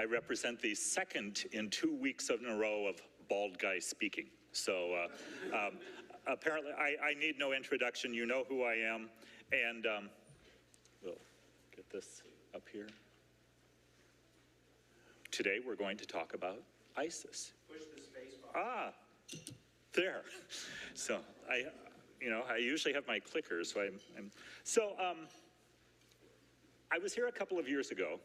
I represent the second in 2 weeks in a row of bald guy speaking. So apparently I need no introduction. You know who I am. And we'll get this up here. Today we're going to talk about ISIS. Push the space bar. Ah, there. So I usually have my clicker, so I was here a couple of years ago,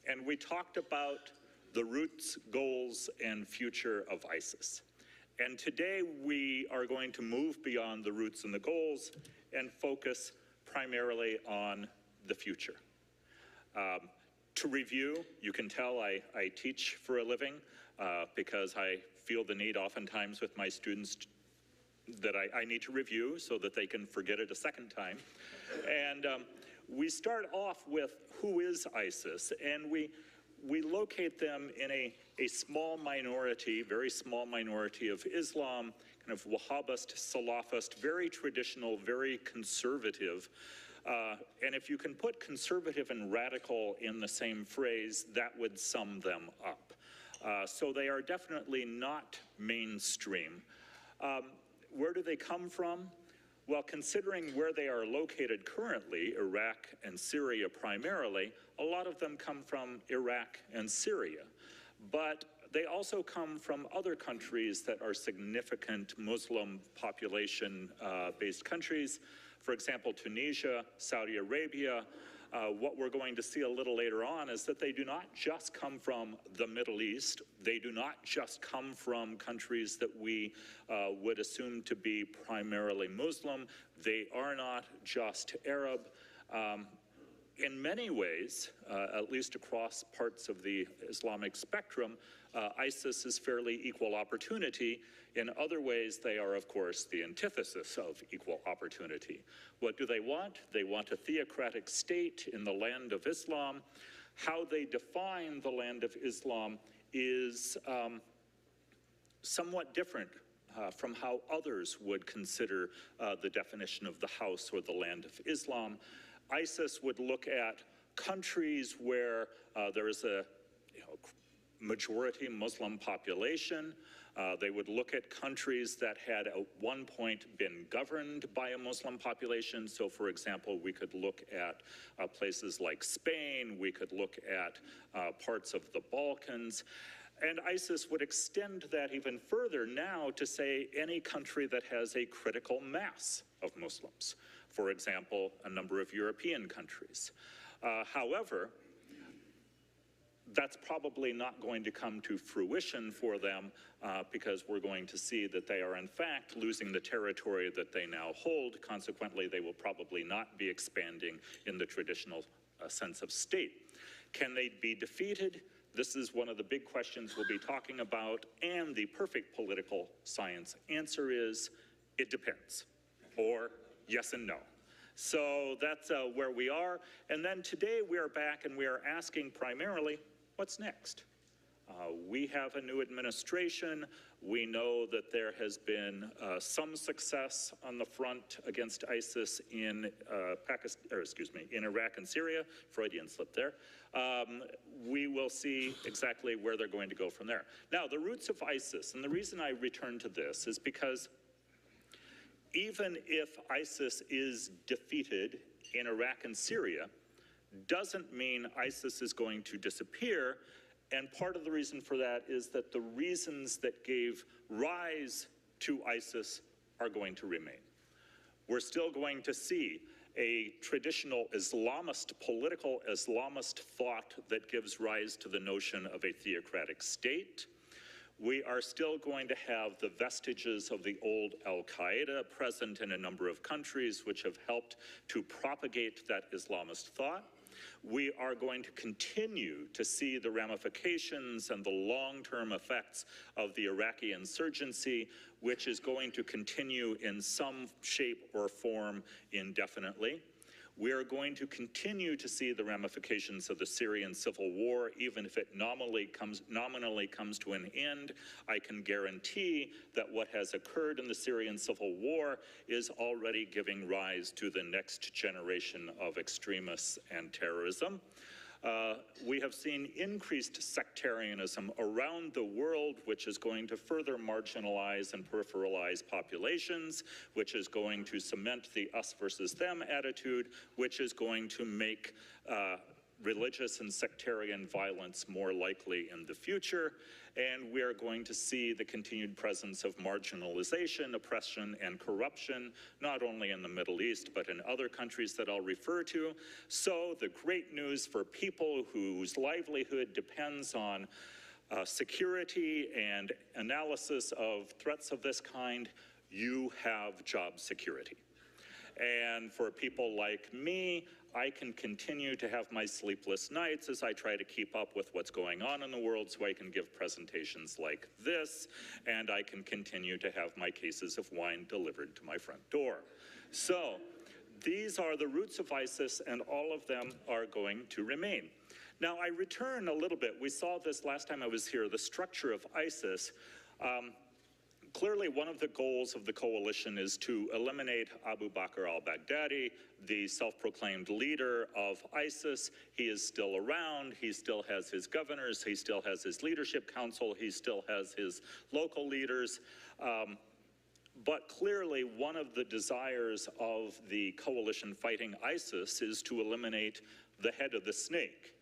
and we talked about the roots, goals, and future of ISIS. And today we are going to move beyond the roots and the goals and focus primarily on the future. To review, you can tell I teach for a living because I feel the need oftentimes with my students that I need to review so that they can forget it a second time. And we start off with who is ISIS, and we locate them in a small minority, very small minority of Islam, kind of Wahhabist, Salafist, very traditional, very conservative. And if you can put conservative and radical in the same phrase, that would sum them up. So they are definitely not mainstream. Where do they come from? Well, considering where they are located currently, Iraq and Syria primarily, a lot of them come from Iraq and Syria. But they also come from other countries that are significant Muslim population-based countries. For example, Tunisia, Saudi Arabia. What we're going to see a little later on is that they do not just come from the Middle East. They do not just come from countries that we would assume to be primarily Muslim. They are not just Arab. In many ways, at least across parts of the Islamic spectrum, ISIS is fairly equal opportunity. In other ways, they are, of course, the antithesis of equal opportunity. What do they want? They want a theocratic state in the land of Islam. How they define the land of Islam is somewhat different from how others would consider the definition of the house or the land of Islam. ISIS would look at countries where there is a majority Muslim population. They would look at countries that had at one point been governed by a Muslim population. So, for example, we could look at places like Spain. We could look at parts of the Balkans. And ISIS would extend that even further now to say any country that has a critical mass of Muslims. For example, a number of European countries. However, that's probably not going to come to fruition for them because we're going to see that they are in fact losing the territory that they now hold. Consequently, they will probably not be expanding in the traditional sense of state. Can they be defeated? This is one of the big questions we'll be talking about, and the perfect political science answer is, it depends, or yes and no. So that's where we are. And then today we are back and we are asking primarily, what's next? We have a new administration. We know that there has been some success on the front against ISIS in in Iraq and Syria. Freudian slip there. We will see exactly where they're going to go from there. Now, the roots of ISIS, and the reason I return to this is because even if ISIS is defeated in Iraq and Syria, doesn't mean ISIS is going to disappear. And part of the reason for that is that the reasons that gave rise to ISIS are going to remain. We're still going to see a traditional Islamist, political Islamist thought that gives rise to the notion of a theocratic state. We are still going to have the vestiges of the old Al-Qaeda present in a number of countries which have helped to propagate that Islamist thought. We are going to continue to see the ramifications and the long-term effects of the Iraqi insurgency, which is going to continue in some shape or form indefinitely. We are going to continue to see the ramifications of the Syrian civil war, even if it nominally comes to an end. I can guarantee that what has occurred in the Syrian civil war is already giving rise to the next generation of extremists and terrorism. We have seen increased sectarianism around the world, which is going to further marginalize and peripheralize populations, which is going to cement the us versus them attitude, which is going to make religious and sectarian violence more likely in the future, and we are going to see the continued presence of marginalization, oppression, and corruption, not only in the Middle East, but in other countries that I'll refer to. So the great news for people whose livelihood depends on security and analysis of threats of this kind, you have job security. And for people like me, I can continue to have my sleepless nights as I try to keep up with what's going on in the world so I can give presentations like this, and I can continue to have my cases of wine delivered to my front door. So these are the roots of ISIS, and all of them are going to remain. Now, I return a little bit. We saw this last time I was here, the structure of ISIS. Clearly, one of the goals of the coalition is to eliminate Abu Bakr al-Baghdadi, the self-proclaimed leader of ISIS. He is still around. He still has his governors. He still has his leadership council. He still has his local leaders. But clearly, one of the desires of the coalition fighting ISIS is to eliminate the head of the snake.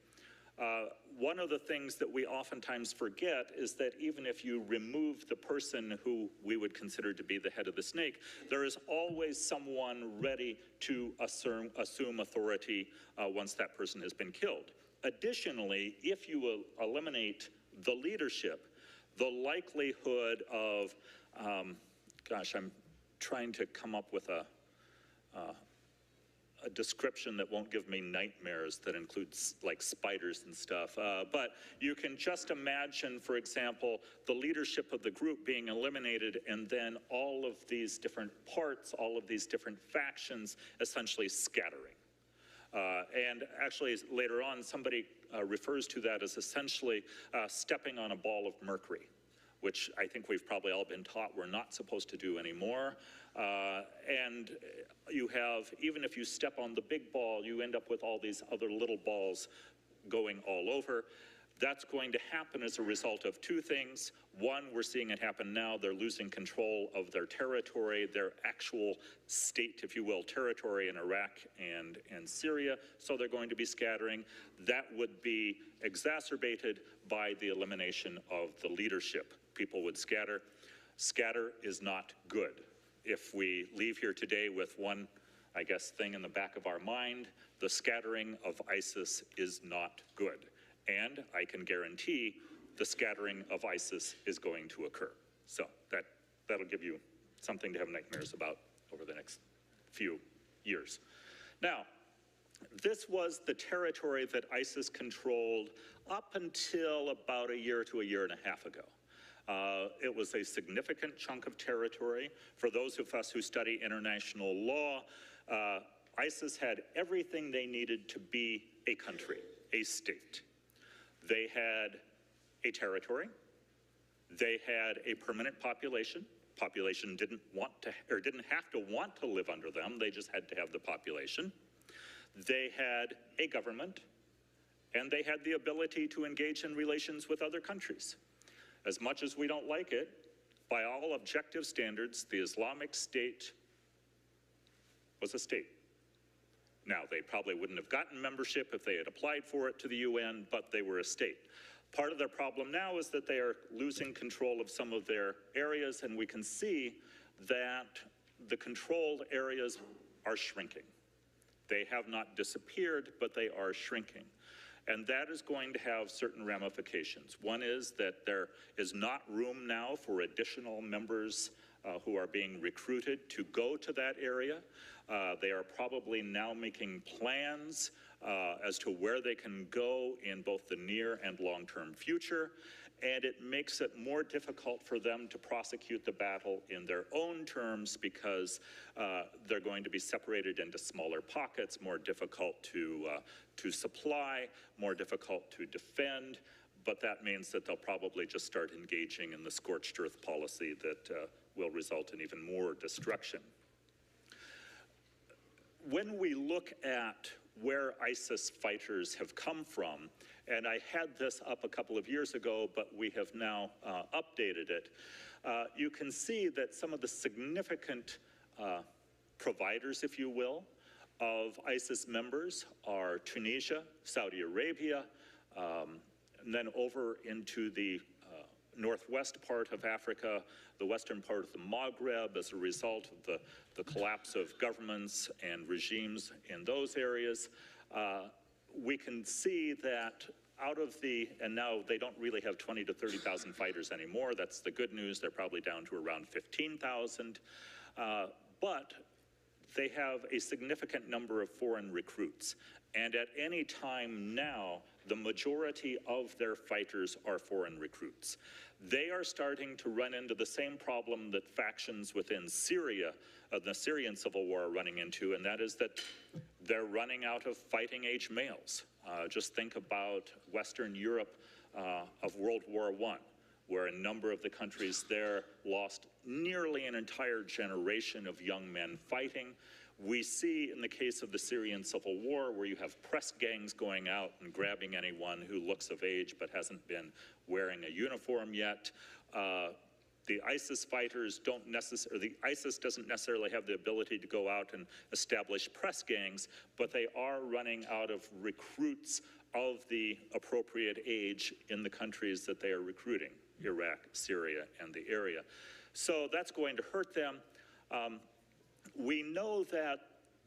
One of the things that we oftentimes forget is that even if you remove the person who we would consider to be the head of the snake, there is always someone ready to assume authority once that person has been killed. Additionally, if you will eliminate the leadership, the likelihood of, gosh, I'm trying to come up with a description that won't give me nightmares that includes like spiders and stuff. But you can just imagine, for example, the leadership of the group being eliminated and then all of these different parts, all of these different factions essentially scattering. And actually later on, somebody refers to that as essentially stepping on a ball of mercury, which I think we've probably all been taught we're not supposed to do anymore. And you have, even if you step on the big ball, you end up with all these other little balls going all over. That's going to happen as a result of two things. One, we're seeing it happen now. They're losing control of their territory, their actual state, if you will, territory in Iraq and Syria. So they're going to be scattering. That would be exacerbated by the elimination of the leadership. People would scatter. Scatter is not good. If we leave here today with one, I guess, thing in the back of our mind, the scattering of ISIS is not good. And I can guarantee the scattering of ISIS is going to occur. So that'll give you something to have nightmares about over the next few years. Now, this was the territory that ISIS controlled up until about a year to a year and a half ago. It was a significant chunk of territory. For those of us who study international law, ISIS had everything they needed to be a country, a state. They had a territory. They had a permanent population. Population didn't want to, or didn't have to want to live under them. They just had to have the population. They had a government, and they had the ability to engage in relations with other countries. As much as we don't like it, by all objective standards, the Islamic State was a state. Now, they probably wouldn't have gotten membership if they had applied for it to the UN, but they were a state. Part of their problem now is that they are losing control of some of their areas, and we can see that the controlled areas are shrinking. They have not disappeared, but they are shrinking. And that is going to have certain ramifications. One is that there is not room now for additional members who are being recruited to go to that area. They are probably now making plans as to where they can go in both the near and long-term future. And it makes it more difficult for them to prosecute the battle in their own terms because they're going to be separated into smaller pockets, more difficult to supply, more difficult to defend, but that means that they'll probably just start engaging in the scorched earth policy that will result in even more destruction. When we look at where ISIS fighters have come from. And I had this up a couple of years ago, but we have now updated it. You can see that some of the significant providers, if you will, of ISIS members are Tunisia, Saudi Arabia, and then over into the northwest part of Africa, the western part of the Maghreb, as a result of the collapse of governments and regimes in those areas. We can see that out of the, and now they don't really have 20 to 30,000 fighters anymore. That's the good news. They're probably down to around 15,000. But they have a significant number of foreign recruits. And at any time now, the majority of their fighters are foreign recruits. They are starting to run into the same problem that factions within Syria, the Syrian civil war, are running into, and that is that they're running out of fighting age males. Just think about Western Europe of World War I, where a number of the countries there lost nearly an entire generation of young men fighting. We see in the case of the Syrian civil war, where you have press gangs going out and grabbing anyone who looks of age but hasn't been wearing a uniform yet. The ISIS fighters don't necessarily, the ISIS doesn't necessarily have the ability to go out and establish press gangs, but they are running out of recruits of the appropriate age in the countries that they are recruiting, Iraq, Syria, and the area. So that's going to hurt them. We know that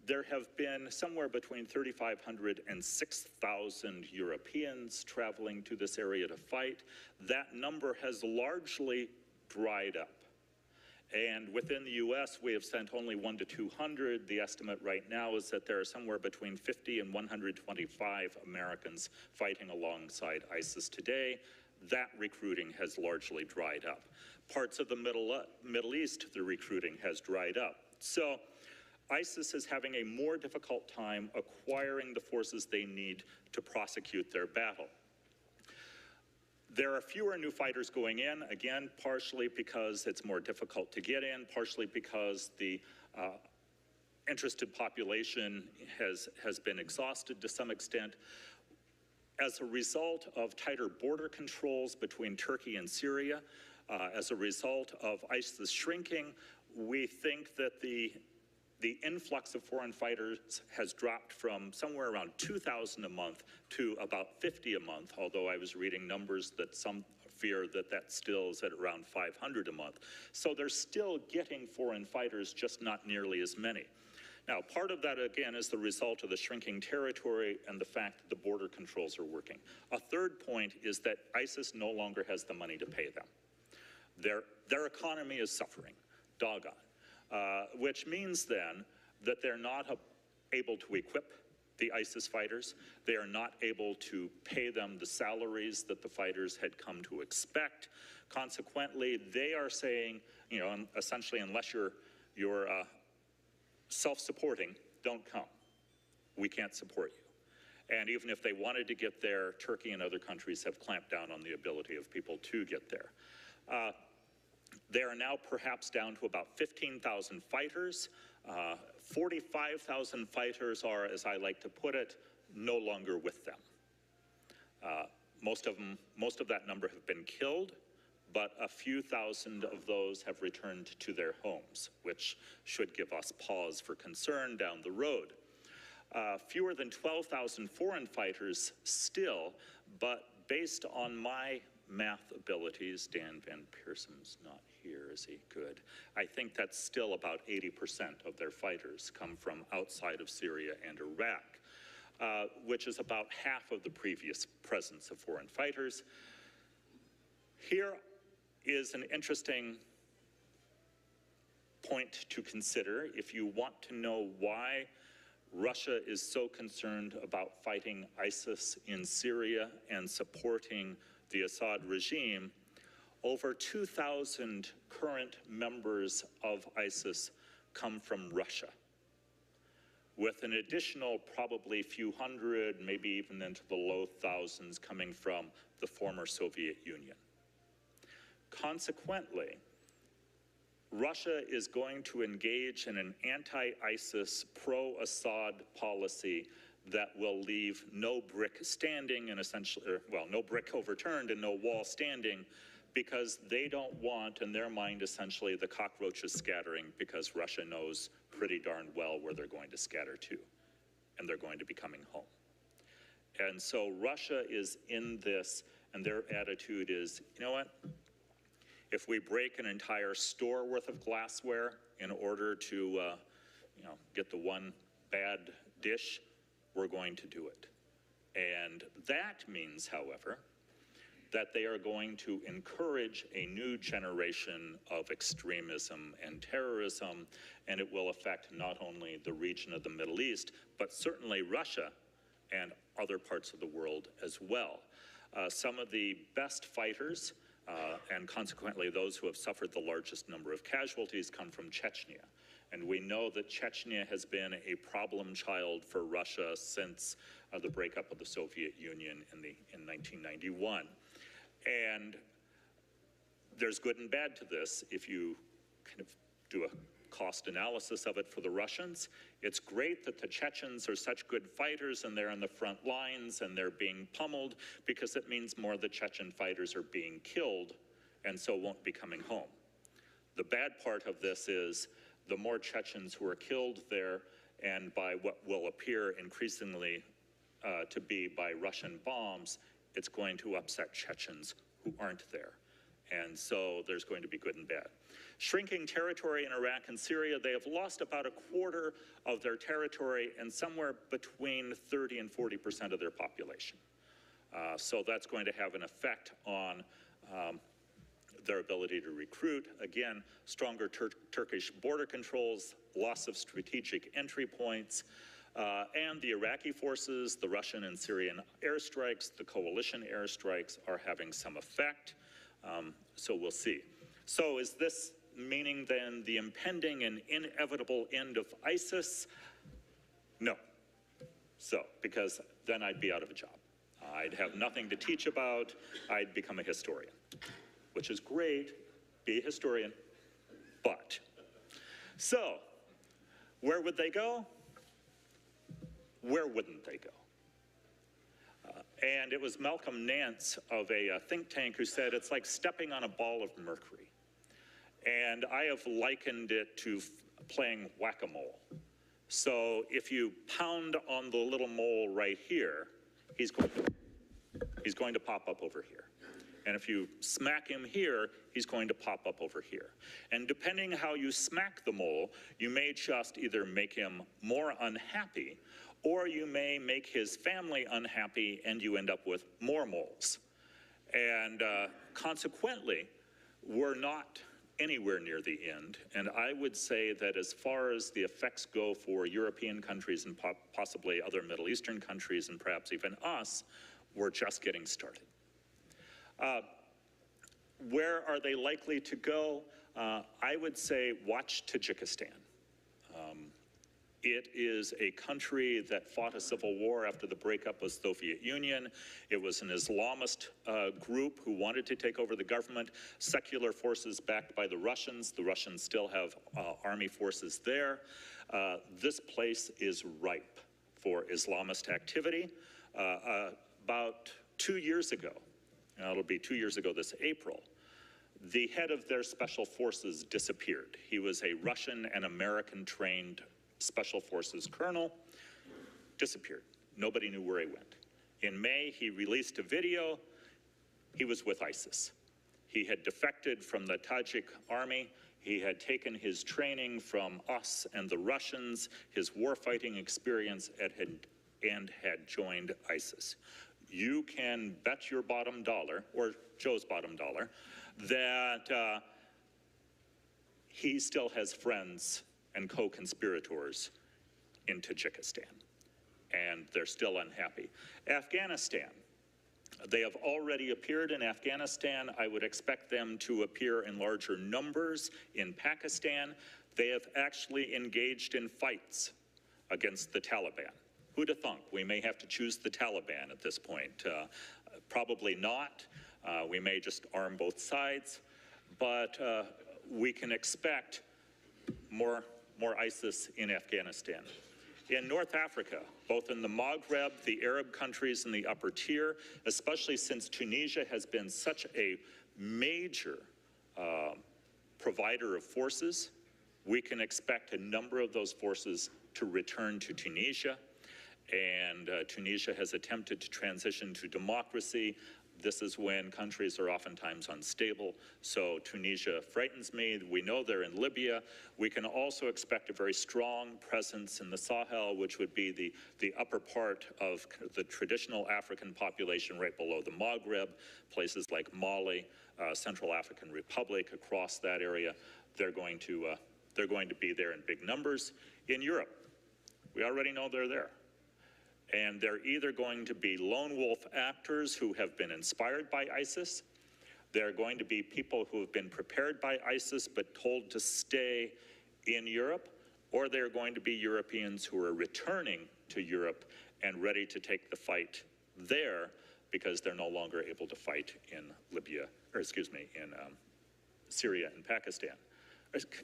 there have been somewhere between 3,500 and 6,000 Europeans traveling to this area to fight. That number has largely dried up. And within the US, we have sent only 1 to 200. The estimate right now is that there are somewhere between 50 and 125 Americans fighting alongside ISIS today. That recruiting has largely dried up. Parts of the Middle East, the recruiting has dried up. So ISIS is having a more difficult time acquiring the forces they need to prosecute their battle. There are fewer new fighters going in, again, partially because it's more difficult to get in, partially because the interested population has been exhausted to some extent. As a result of tighter border controls between Turkey and Syria, as a result of ISIS shrinking, we think that the influx of foreign fighters has dropped from somewhere around 2,000 a month to about 50 a month, although I was reading numbers that some fear that that still is at around 500 a month. So they're still getting foreign fighters, just not nearly as many. Now, part of that, again, is the result of the shrinking territory and the fact that the border controls are working. A third point is that ISIS no longer has the money to pay them. Their economy is suffering, doggone. Which means then that they're not able to equip the ISIS fighters. They are not able to pay them the salaries that the fighters had come to expect. Consequently, they are saying, you know, essentially, unless you're self-supporting, don't come. We can't support you. And even if they wanted to get there, Turkey and other countries have clamped down on the ability of people to get there. They are now perhaps down to about 15,000 fighters. 45,000 fighters are, as I like to put it, no longer with them. Most of that number have been killed, but a few thousand of those have returned to their homes, which should give us pause for concern down the road. Fewer than 12,000 foreign fighters still, but based on my math abilities, Dan Van Pearson's not here, is he? Good. I think that's still about 80% of their fighters come from outside of Syria and Iraq, which is about half of the previous presence of foreign fighters. Here is an interesting point to consider if you want to know why Russia is so concerned about fighting ISIS in Syria and supporting the Assad regime. Over 2,000 current members of ISIS come from Russia, with an additional probably few hundred, maybe even into the low thousands, coming from the former Soviet Union. Consequently, Russia is going to engage in an anti-ISIS, pro-Assad policy that will leave no brick standing and essentially, well, no brick overturned and no wall standing, because they don't want, in their mind, essentially the cockroaches scattering, because Russia knows pretty darn well where they're going to scatter to, and they're going to be coming home. And so Russia is in this, and their attitude is, you know what? If we break an entire store worth of glassware in order to, get the one bad dish, we're going to do it. And that means, however, that they are going to encourage a new generation of extremism and terrorism, and it will affect not only the region of the Middle East, but certainly Russia and other parts of the world as well. Some of the best fighters, and consequently those who have suffered the largest number of casualties, come from Chechnya. And we know that Chechnya has been a problem child for Russia since the breakup of the Soviet Union in 1991. And there's good and bad to this. If you kind of do a cost analysis of it for the Russians, it's great that the Chechens are such good fighters and they're in the front lines and they're being pummeled, because it means more of the Chechen fighters are being killed and so won't be coming home. The bad part of this is the more Chechens who are killed there, and by what will appear increasingly to be by Russian bombs, it's going to upset Chechens who aren't there. And so there's going to be good and bad. Shrinking territory in Iraq and Syria, they have lost about a quarter of their territory and somewhere between 30 and 40% of their population. So that's going to have an effect on their ability to recruit. Again, stronger Turkish border controls, loss of strategic entry points, and the Iraqi forces, the Russian and Syrian airstrikes, the coalition airstrikes are having some effect. So we'll see. So is this meaning then the impending and inevitable end of ISIS? No. So, because then I'd be out of a job. I'd have nothing to teach about. I'd become a historian, which is great, be a historian, but. So, where would they go? Where wouldn't they go? And it was Malcolm Nance of a think tank who said it's like stepping on a ball of mercury. And I have likened it to playing whack-a-mole. So if you pound on the little mole right here, he's going to pop up over here. And if you smack him here, he's going to pop up over here. And depending how you smack the mole, you may just either make him more unhappy, or you may make his family unhappy and you end up with more moles. And consequently, we're not anywhere near the end. And I would say that as far as the effects go for European countries and possibly other Middle Eastern countries and perhaps even us, we're just getting started. Where are they likely to go? I would say watch Tajikistan. It is a country that fought a civil war after the breakup of the Soviet Union. It was an Islamist group who wanted to take over the government, secular forces backed by the Russians. The Russians still have army forces there. This place is ripe for Islamist activity. About 2 years ago, it'll be 2 years ago this April, the head of their special forces disappeared. He was a Russian and American trained special forces colonel, disappeared. Nobody knew where he went. In May, he released a video. He was with ISIS. He had defected from the Tajik army. He had taken his training from us and the Russians, his warfighting experience, and had joined ISIS. You can bet your bottom dollar, or Joe's bottom dollar, that he still has friends and co-conspirators in Tajikistan, and they're still unhappy. Afghanistan, they have already appeared in Afghanistan. I would expect them to appear in larger numbers in Pakistan. They have actually engaged in fights against the Taliban. Who'd have thunk? We may have to choose the Taliban at this point. Probably not. We may just arm both sides, but we can expect more ISIS in Afghanistan. in North Africa, both in the Maghreb, the Arab countries, and the upper tier, especially since Tunisia has been such a major provider of forces, we can expect a number of those forces to return to Tunisia. And Tunisia has attempted to transition to democracy. This is when countries are oftentimes unstable. So Tunisia frightens me. We know they're in Libya. We can also expect a very strong presence in the Sahel, which would be the upper part of the traditional African population right below the Maghreb, places like Mali, Central African Republic, across that area. They're going to be there in big numbers. In Europe, we already know they're there. And they're either going to be lone wolf actors who have been inspired by ISIS, they're going to be people who have been prepared by ISIS but told to stay in Europe, or they're going to be Europeans who are returning to Europe and ready to take the fight there because they're no longer able to fight in Libya, or excuse me, in Syria and Pakistan.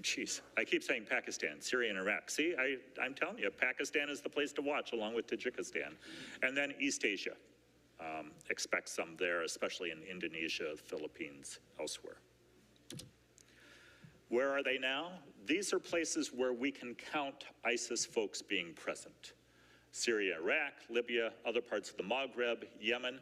Geez, I keep saying Pakistan, Syria and Iraq. See, I'm telling you, Pakistan is the place to watch along with Tajikistan. And then East Asia. Expect some there, especially in Indonesia, the Philippines, elsewhere. Where are they now? These are places where we can count ISIS folks being present. Syria, Iraq, Libya, other parts of the Maghreb, Yemen.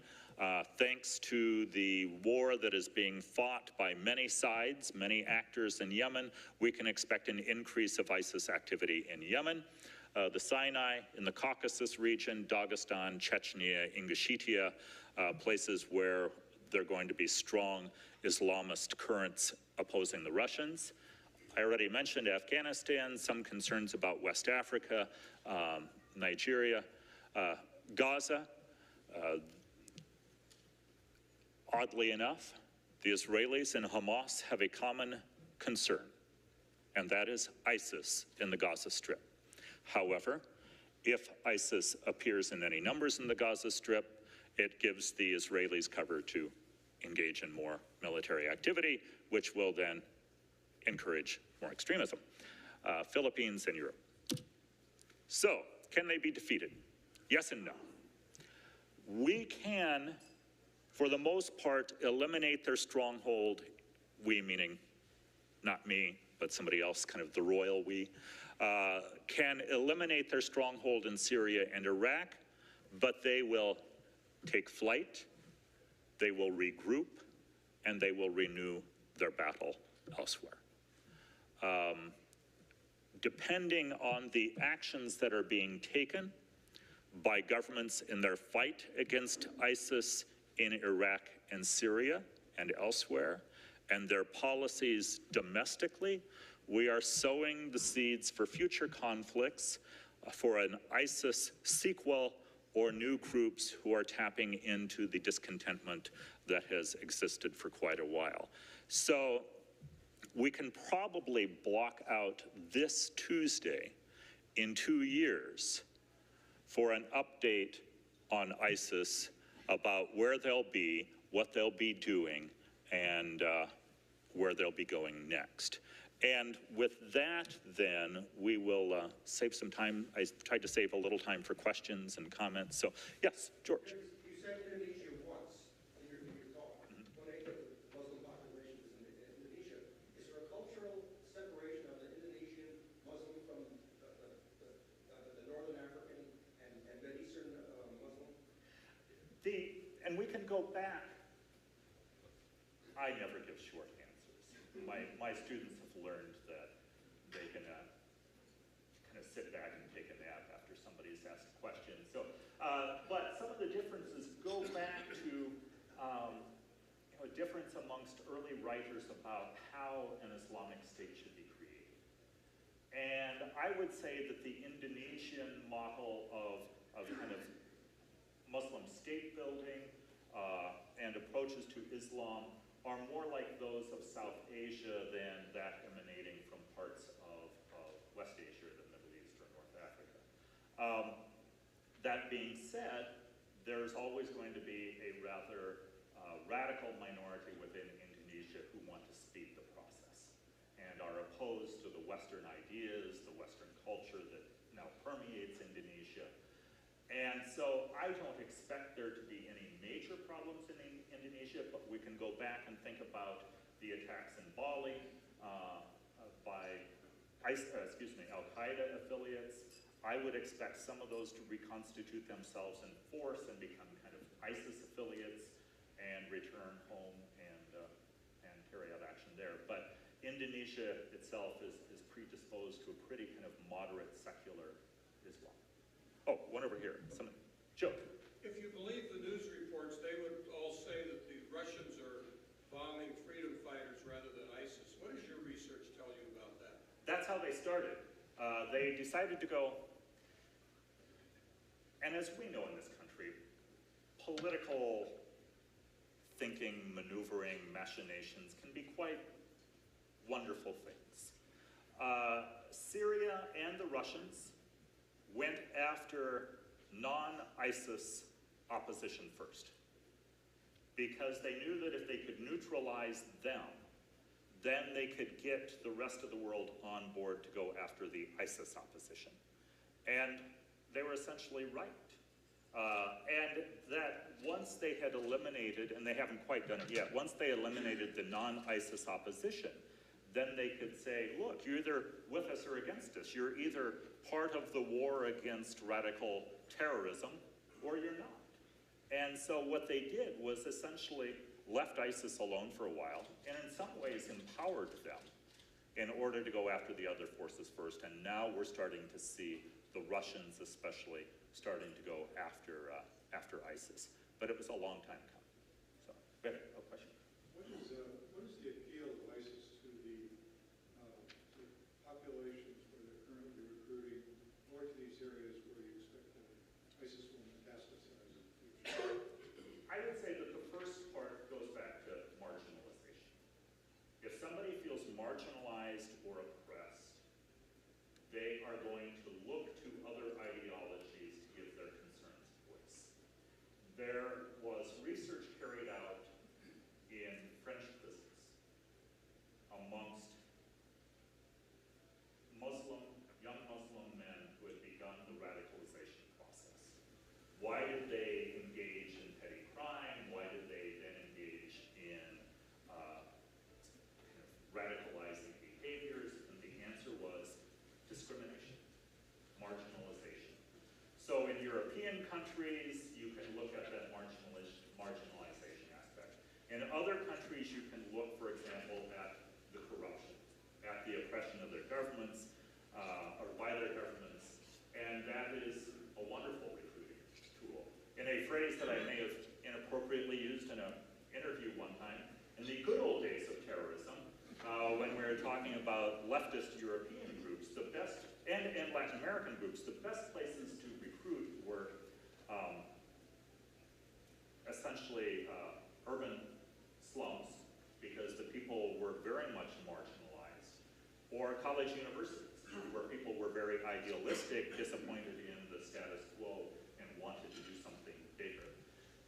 Thanks to the war that is being fought by many sides, many actors in Yemen, we can expect an increase of ISIS activity in Yemen. The Sinai, in the Caucasus region, Dagestan, Chechnya, Ingushetia, places where there are going to be strong Islamist currents opposing the Russians. I already mentioned Afghanistan, some concerns about West Africa, Nigeria, Gaza. Oddly enough, the Israelis and Hamas have a common concern, and that is ISIS in the Gaza Strip. However, if ISIS appears in any numbers in the Gaza Strip, it gives the Israelis cover to engage in more military activity, which will then encourage more extremism. Philippines and Europe. So, can they be defeated? Yes and no. We can, for the most part, eliminate their stronghold, we meaning not me, but somebody else, kind of the royal we, can eliminate their stronghold in Syria and Iraq, but they will take flight, they will regroup, and they will renew their battle elsewhere. Depending on the actions that are being taken by governments in their fight against ISIS in Iraq and Syria and elsewhere, and their policies domestically, we are sowing the seeds for future conflicts, for an ISIS sequel, or new groups who are tapping into the discontentment that has existed for quite a while. So we can probably block out this Tuesday in 2 years for an update on ISIS about where they'll be, what they'll be doing, and where they'll be going next. And with that, then, we will save some time. I tried to save a little time for questions and comments. So, yes, George. You said Indonesia once in your talk. 1/8 of the Muslim population is in Indonesia. Is there a cultural separation of the Indonesian Muslim from the Northern African and Mideastern Muslim? And we can go back. I never give short answers. My students have learned that they can kind of sit back and take a nap after somebody's asked a question. So, but some of the differences go back to a difference amongst early writers about how an Islamic state should be created. And I would say that the Indonesian model of kind of Muslim state building and approaches to Islam are more like those of South Asia than that emanating from parts of West Asia, the Middle East, or North Africa. That being said, there's always going to be a rather radical minority within Indonesia who want to speed the process and are opposed to the Western ideas, the Western culture that now permeates Indonesia. And so I don't expect there to be any major problems in Indonesia, but we can go back and think about the attacks in Bali by Al-Qaeda affiliates. I would expect some of those to reconstitute themselves in force and become kind of ISIS affiliates and return home and carry out action there. But Indonesia itself is predisposed to a pretty kind of moderate secular Islam. Oh, one over here. Someone, Joe. If you believe the news reports, they would all say that the Russians are bombing freedom fighters rather than ISIS. What does your research tell you about that? That's how they started. They decided to go, and as we know in this country, political thinking, maneuvering, machinations can be quite wonderful things. Syria and the Russians went after non-ISIS opposition first, because they knew that if they could neutralize them, then they could get the rest of the world on board to go after the ISIS opposition. And they were essentially right. And that once they had eliminated, and they haven't quite done it yet, once they eliminated the non-ISIS opposition, then they could say, look, you're either with us or against us. You're either part of the war against radical terrorism, or you're not. And so what they did was essentially left ISIS alone for a while, and in some ways empowered them in order to go after the other forces first. And now we're starting to see the Russians especially starting to go after ISIS. But it was a long time coming. So, go ahead, a question? What is the appeal of ISIS to the populations where they're currently recruiting, or to these areas where you expect that ISIS will metastasize in the future? I would say that the first part goes back to marginalization. If somebody feels marginalized or oppressed, they are going to look to other ideologies to give their concerns voice. There was research carried out in French prisons amongst young Muslim men who had begun the radicalization process. Why did they engage in petty crime? Why did they then engage in radicalizing behaviors? And the answer was discrimination, marginalization. So in European countries, you can look at that marginalization aspect. In other countries, you can look, for example, at the corruption, at the oppression of their governments, or by their governments, and that is a wonderful recruiting tool. In a phrase that I may have inappropriately used in an interview one time, in the good old days of terrorism, when we were talking about leftist European groups, the best, and Latin American groups, the best places to recruit were essentially urban slums, because the people were very much marginalized, or college universities, where people were very idealistic, disappointed in the status quo, and wanted to do something bigger.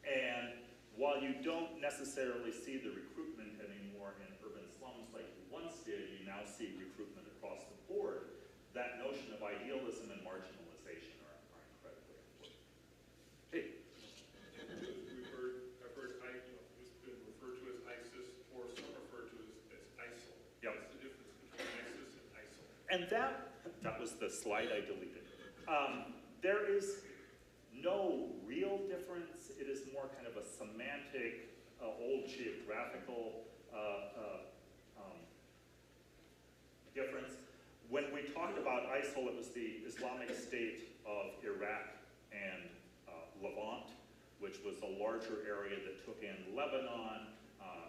And while you don't necessarily see the recruitment anymore in urban slums like you once did, you now see recruitment across the board. That notion of idealism and marginalization are incredibly important. Hey. I've heard it's been referred to as ISIS, or some refer to as ISIL. Yep. What's the difference between ISIS and ISIL? And that was the slide I deleted. There is no real difference. It is more kind of a semantic, old geographical difference. When we talked about ISIL, it was the Islamic State of Iraq and Levant, which was a larger area that took in Lebanon,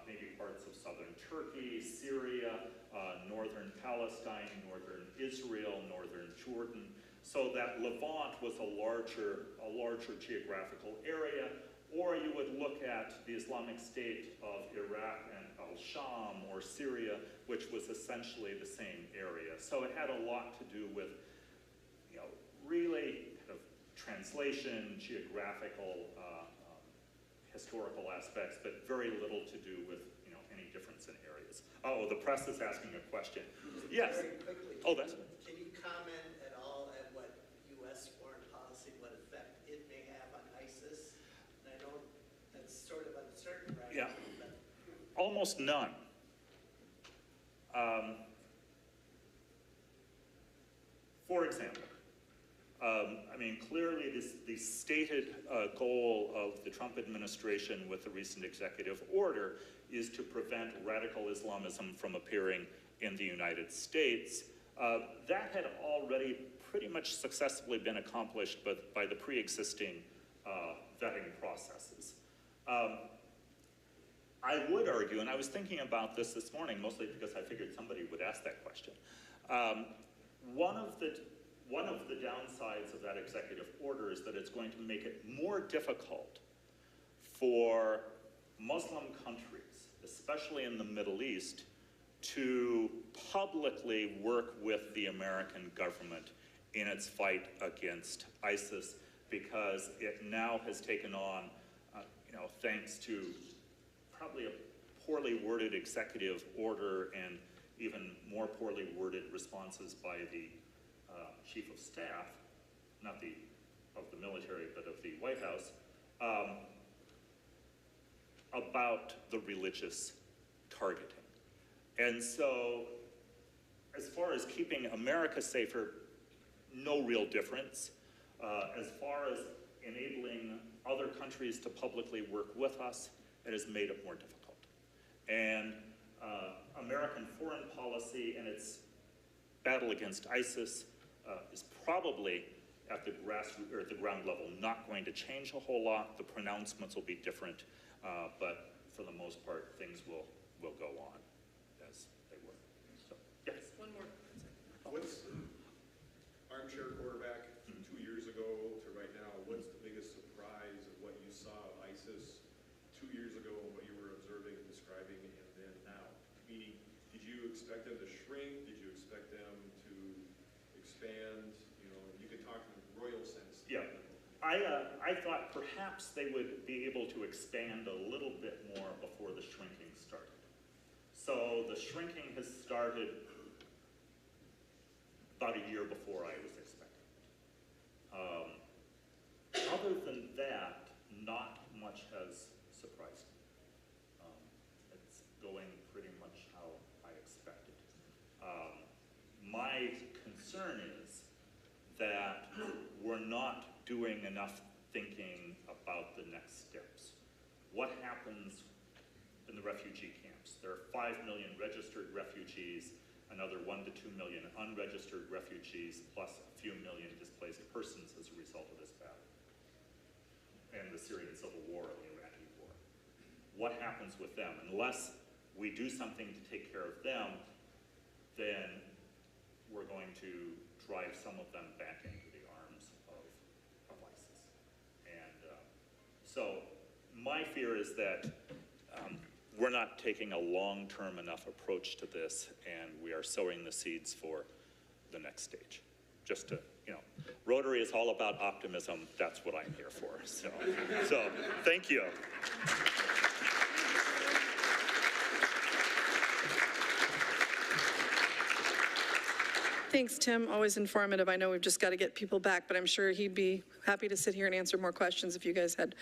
maybe parts of southern Turkey, Syria, northern Palestine, northern Israel, northern Jordan. So that Levant was a larger geographical area. Or you would look at the Islamic State of Iraq and al-Sham, or Syria, which was essentially the same area. So it had a lot to do with, really kind of translation, geographical, historical aspects, but very little to do with, any difference in areas. Oh, the press is asking a question. Yes. Very quickly. Oh, that's. Can you comment at all at what almost none. For example, I mean, clearly the stated goal of the Trump administration with the recent executive order is to prevent radical Islamism from appearing in the United States. That had already pretty much successfully been accomplished by the pre-existing vetting processes. I would argue, and I was thinking about this morning, mostly because I figured somebody would ask that question. One of the downsides of that executive order is that it's going to make it more difficult for Muslim countries, especially in the Middle East, to publicly work with the American government in its fight against ISIS, because it now has taken on, thanks to probably a poorly worded executive order and even more poorly worded responses by the chief of staff, not of the military, but of the White House, about the religious targeting. And so, as far as keeping America safer, no real difference. As far as enabling other countries to publicly work with us, it has made it more difficult. And American foreign policy and its battle against ISIS is probably at the grassroots or at the ground level not going to change a whole lot. The pronouncements will be different, but for the most part, things will go on as they were. So, yes. One more. What's armchair quarterback 2 years ago to right now? What's the biggest surprise of what you saw of ISIS 2 years ago and what you were observing and describing, and then now? Meaning, did you expect them to shrink? Did you expect them to expand? You could talk in a royal sense. Yeah. I thought perhaps they would be able to expand a little bit more before the shrinking started. So the shrinking has started about a year before I was expecting it. Other than that, not much has surprised me. It's going pretty much how I expected. My concern is that we're not doing enough thinking about the next steps. What happens in the refugee camps? There are 5 million registered refugees, another 1 to 2 million unregistered refugees, plus a few million displaced persons as a result of this battle and the Syrian civil war and the Iraqi war. What happens with them? Unless we do something to take care of them, then we're going to drive some of them back into the arms of ISIS. And so my fear is that we're not taking a long-term enough approach to this, and we are sowing the seeds for the next stage. Just to, Rotary is all about optimism. That's what I'm here for. So thank you. Thanks, Tim. Always informative. I know we've just got to get people back, but I'm sure he'd be happy to sit here and answer more questions if you guys had